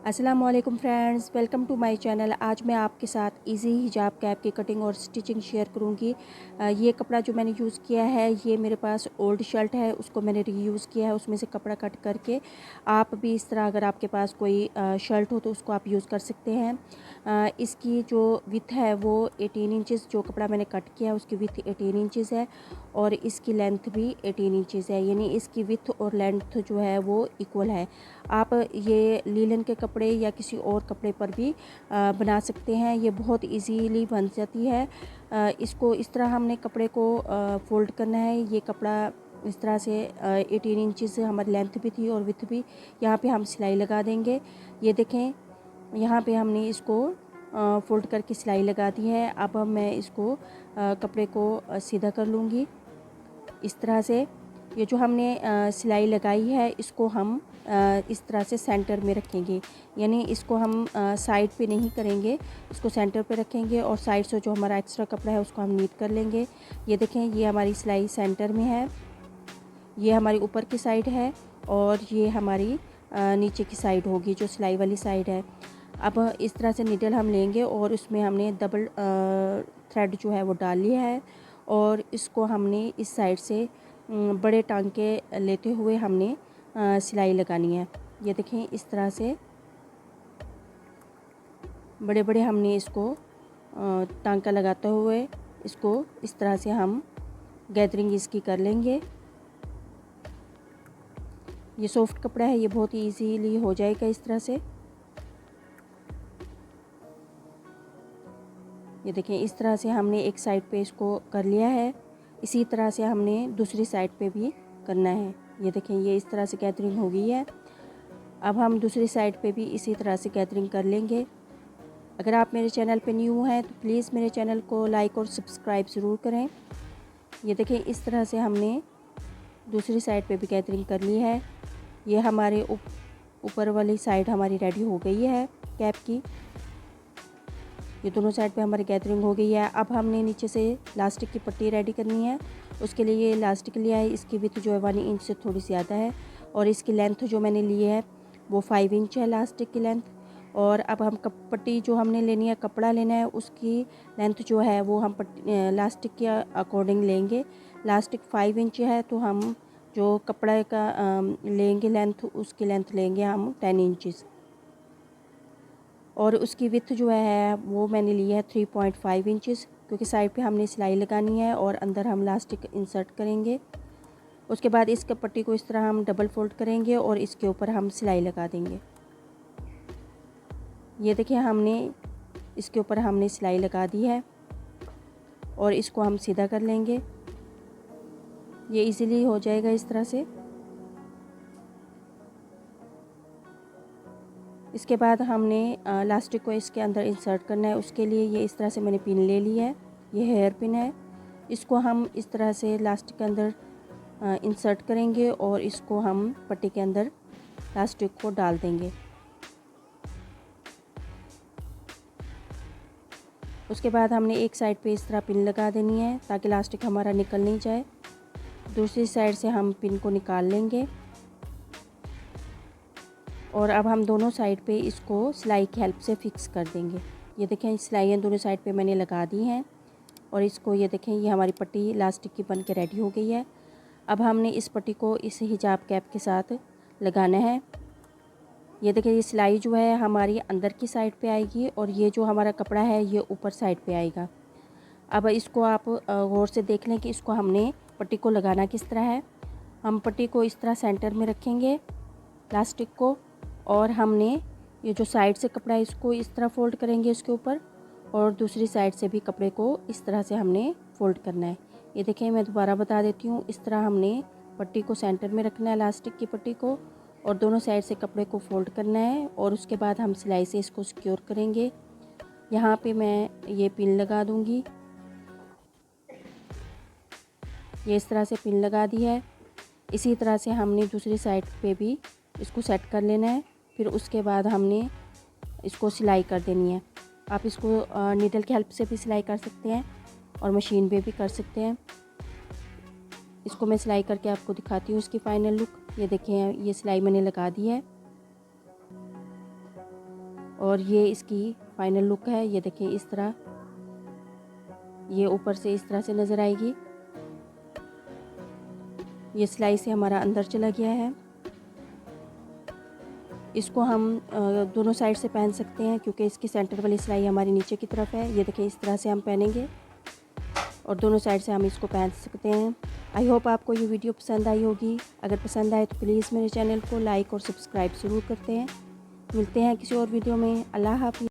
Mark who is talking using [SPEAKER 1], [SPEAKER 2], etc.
[SPEAKER 1] अस्सलाम वालेकुम friends, welcome to my channel. आज मैं आपके साथ इजी हिजाब कैप की कटिंग और स्टिचिंग शेयर करूंगी। ये कपड़ा जो मैंने यूज़ किया है, ये मेरे पास ओल्ड शर्ट है, उसको मैंने रीयूज़ किया है। उसमें से कपड़ा कट करके आप भी इस तरह, अगर आपके पास कोई शर्ट हो तो उसको आप यूज़ कर सकते हैं। इसकी जो विथ है वो 18 इंचज़, जो कपड़ा मैंने कट किया है उसकी विथ 18 इंचज़ है और इसकी लेंथ भी 18 इंचज़ है, यानी इसकी विथ और लेंथ जो है वो इक्वल है। आप ये लीलन के कपड़े या किसी और कपड़े पर भी बना सकते हैं। ये बहुत इजीली बन जाती है। इसको इस तरह हमने कपड़े को फ़ोल्ड करना है। ये कपड़ा इस तरह से 18 इंचज़ से हमारी लेंथ भी थी और विथ भी। यहाँ पे हम सिलाई लगा देंगे। ये देखें, यहाँ पे हमने इसको फ़ोल्ड करके सिलाई लगा दी है। अब मैं इसको कपड़े को सीधा कर लूँगी इस तरह से। ये जो हमने सिलाई लगाई है इसको हम इस तरह से सेंटर में रखेंगे, यानी इसको हम साइड पे नहीं करेंगे, इसको सेंटर पे रखेंगे और साइड से जो हमारा एक्स्ट्रा कपड़ा है उसको हम नीट कर लेंगे। ये देखें, ये हमारी सिलाई सेंटर में है, ये हमारी ऊपर की साइड है और ये हमारी नीचे की साइड होगी, जो सिलाई वाली साइड है। अब इस तरह से नीडल हम लेंगे और उसमें हमने डबल थ्रेड जो है वो डाल लिया है और इसको हमने इस साइड से बड़े टांके लेते हुए हमने सिलाई लगानी है। ये देखें, इस तरह से बड़े बड़े हमने इसको टांका लगाते हुए इसको इस तरह से हम गैदरिंग इसकी कर लेंगे। ये सॉफ्ट कपड़ा है, ये बहुत ही इजीली हो जाएगा इस तरह से। ये देखें, इस तरह से हमने एक साइड पे इसको कर लिया है, इसी तरह से हमने दूसरी साइड पे भी करना है। ये देखें, ये इस तरह से गैदरिंग हो गई है। अब हम दूसरी साइड पे भी इसी तरह से गैदरिंग कर लेंगे। अगर आप मेरे चैनल पे न्यू हैं तो प्लीज़ मेरे चैनल को लाइक और सब्सक्राइब ज़रूर करें। ये देखें, इस तरह से हमने दूसरी साइड पे भी गैदरिंग कर ली है। ये हमारे ऊपर वाली साइड हमारी रेडी हो गई है कैप की। ये दोनों साइड पे हमारी गैदरिंग हो गई है। अब हमने नीचे से लास्टिक की पट्टी रेडी करनी है। उसके लिए ये लास्टिक लिया है, इसकी विड्थ जो है 1 इंच से थोड़ी ज़्यादा है और इसकी लेंथ जो मैंने ली है वो 5 इंच है लास्टिक की लेंथ। और अब हम पट्टी जो हमने लेनी है, कपड़ा लेना है, उसकी लेंथ जो है वो हम लास्टिक के अकॉर्डिंग लेंगे। लास्टिक 5 इंच है तो हम जो कपड़ा का लेंगे लेंथ, उसकी लेंथ लेंगे हम 10 इंचज़ और उसकी विड्थ जो है वो मैंने ली है 3.5 इंचज़, क्योंकि साइड पे हमने सिलाई लगानी है और अंदर हम लास्टिक इंसर्ट करेंगे। उसके बाद इस पट्टी को इस तरह हम डबल फोल्ड करेंगे और इसके ऊपर हम सिलाई लगा देंगे। ये देखिए, हमने इसके ऊपर हमने सिलाई लगा दी है और इसको हम सीधा कर लेंगे। ये इजीली हो जाएगा इस तरह से। इसके बाद हमने लास्टिक को इसके अंदर इंसर्ट करना है। उसके लिए ये इस तरह से मैंने पिन ले ली है, ये हेयर पिन है। इसको हम इस तरह से लास्टिक के अंदर इंसर्ट करेंगे और इसको हम पट्टी के अंदर लास्टिक को डाल देंगे। उसके बाद हमने एक साइड पे इस तरह पिन लगा देनी है ताकि लास्टिक हमारा निकल नहीं जाए। दूसरी साइड से हम पिन को निकाल लेंगे और अब हम दोनों साइड पे इसको सिलाई की हेल्प से फिक्स कर देंगे। ये देखें, सिलाइयाँ दोनों साइड पे मैंने लगा दी हैं और इसको ये देखें, ये हमारी पट्टी लास्टिक की बन के रेडी हो गई है। अब हमने इस पट्टी को इस हिजाब कैप के साथ लगाना है। ये देखें, ये सिलाई जो है हमारी अंदर की साइड पे आएगी और ये जो हमारा कपड़ा है ये ऊपर साइड पे आएगा। अब इसको आप गौर से देख लें कि इसको हमने पट्टी को लगाना किस तरह है। हम पट्टी को इस तरह सेंटर में रखेंगे प्लास्टिक को और हमने ये जो साइड से कपड़ा है इसको इस तरह फ़ोल्ड करेंगे इसके ऊपर और दूसरी साइड से भी कपड़े को इस तरह से हमने फ़ोल्ड करना है। ये देखें, मैं दोबारा बता देती हूँ, इस तरह हमने पट्टी को सेंटर में रखना है, इलास्टिक की पट्टी को, और दोनों साइड से कपड़े को फ़ोल्ड करना है और उसके बाद हम सिलाई से इसको सिक्योर करेंगे। यहाँ पे मैं ये पिन लगा दूँगी, ये इस तरह से पिन लगा दी है। इसी तरह से हमने दूसरी साइड पे भी इसको सेट कर लेना है। फिर उसके बाद हमने इसको सिलाई कर देनी है। आप इसको नीडल की हेल्प से भी सिलाई कर सकते हैं और मशीन पे भी कर सकते हैं। इसको मैं सिलाई करके आपको दिखाती हूँ इसकी फ़ाइनल लुक। ये देखें, ये सिलाई मैंने लगा दी है। और ये इसकी फाइनल लुक है। ये देखिए इस तरह, ये ऊपर से इस तरह से नज़र आएगी। ये सिलाई से हमारा अंदर चला गया है। इसको हम दोनों साइड से पहन सकते हैं क्योंकि इसकी सेंटर वाली सिलाई हमारी नीचे की तरफ है। ये देखिए इस तरह से हम पहनेंगे और दोनों साइड से हम इसको पहन सकते हैं। आई होप आपको ये वीडियो पसंद आई होगी। अगर पसंद आए तो प्लीज़ मेरे चैनल को लाइक और सब्सक्राइब ज़रूर करते हैं। मिलते हैं किसी और वीडियो में। अल्लाह हाफ़िज़।